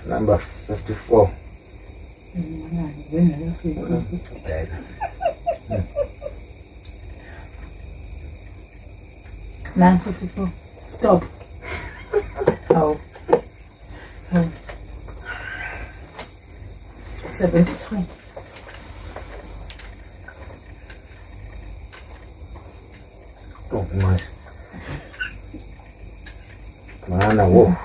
Number 54. 9:54. Stop. Oh. 73. Oh, nice. Maana wo.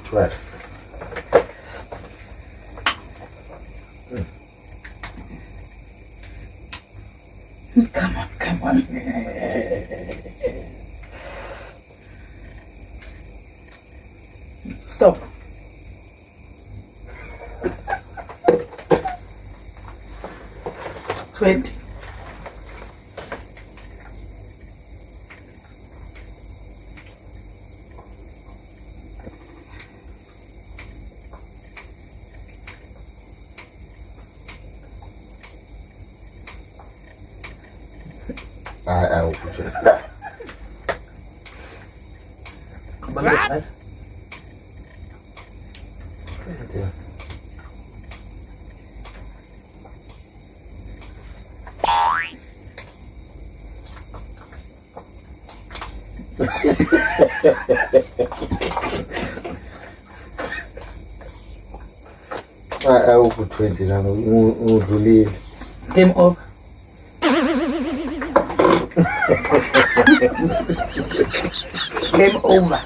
12. Come on. Stop. $20. I will put you. What? I will put 20 now. We'll leave. Game over. Game over.